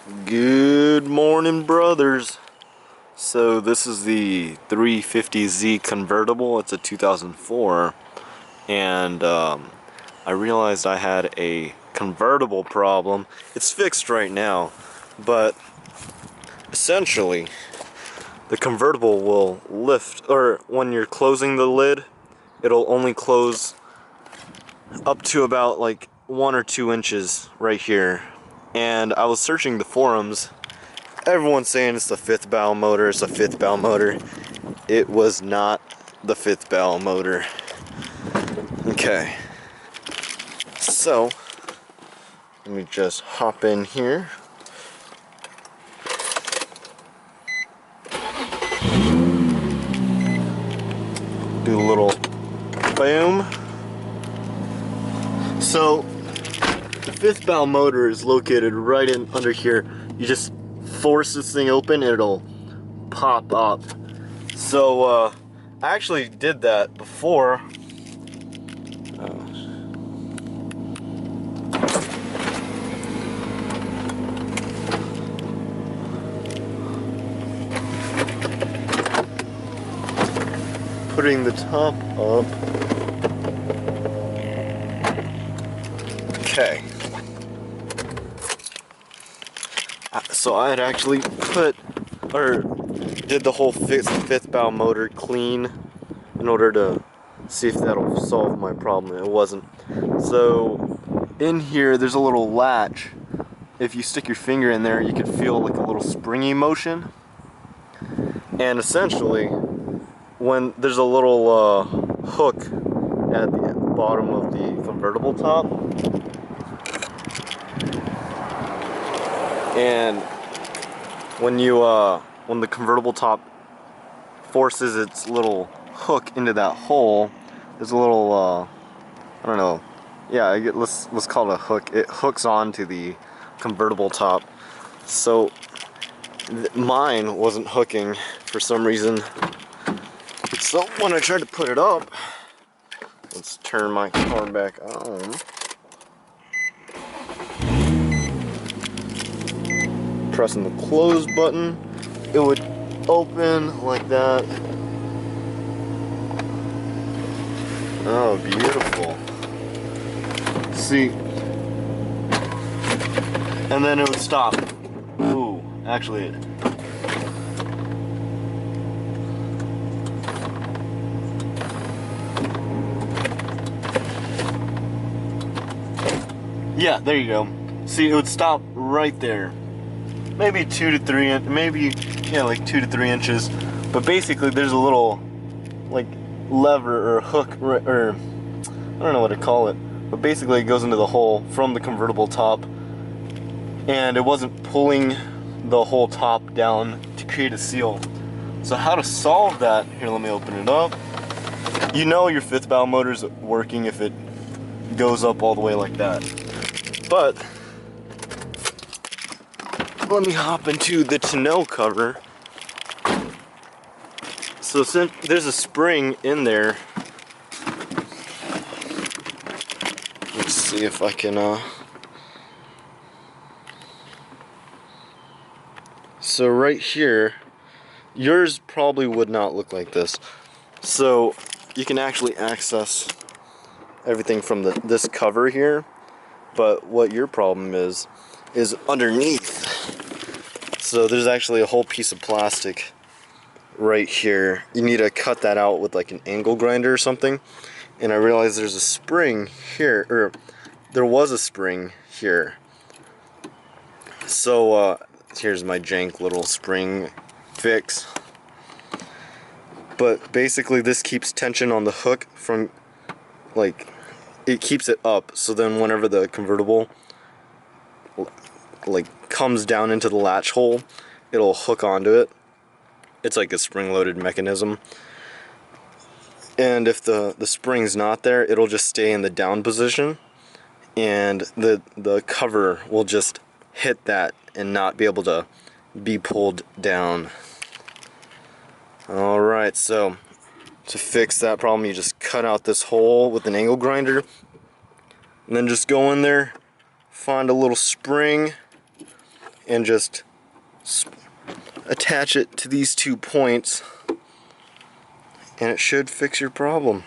Good morning, brothers. So this is the 350Z convertible. It's a 2004, and I realized I had a convertible problem. It's fixed right now, but essentially the convertible will lift, or when you're closing the lid, it'll only close up to about like 1 or 2 inches right here. And I was searching the forums. Everyone's saying it's the 5th barrel motor, it's the 5th barrel motor. It was not the 5th barrel motor. Okay. So, let me just hop in here. Do a little boom. So, the 5th barrel motor is located right in under here. You just force this thing open and it'll pop up. So I actually did that before. Putting the top up. Okay. So I had actually did the whole 5th barrel motor clean in order to see if that'll solve my problem. It wasn't. So in here there's a little latch. If you stick your finger in there, you can feel like a little springy motion. And essentially, when there's a little hook at the bottom of the convertible top, and when the convertible top forces its little hook into that hole, there's a little I don't know, yeah, let's call it a hook. It hooks onto the convertible top. So mine wasn't hooking for some reason. So when I tried to put it up, let's turn my car back on. Pressing the close button, it would open like that. Oh, beautiful. See, and then it would stop. Ooh, actually, yeah, there you go. See, it would stop right there. Maybe 2 to 3 inches, maybe, yeah, like 2 to 3 inches. But basically there's a little like lever or hook, or I don't know what to call it, but basically it goes into the hole from the convertible top, and it wasn't pulling the whole top down to create a seal. So how to solve that, here, let me open it up. You know your 5th barrel motor's working if it goes up all the way like that. But let me hop into the tonneau cover. So since there's a spring in there, let's see if I can so right here, yours probably would not look like this. So you can actually access everything from this cover here, but what your problem is underneath. So there's actually a whole piece of plastic right here. You need to cut that out with like an angle grinder or something. And I realized there's a spring here, or there was a spring here. So here's my jank little spring fix. But basically this keeps tension on the hook from, like, it keeps it up. So then whenever the convertible like comes down into the latch hole, it'll hook onto it. It's like a spring-loaded mechanism. And if the spring's not there, it'll just stay in the down position, and the cover will just hit that and not be able to be pulled down. Alright, so to fix that problem, you just cut out this hole with an angle grinder, and then just go in there, find a little spring, and just attach it to these 2 points, and it should fix your problem.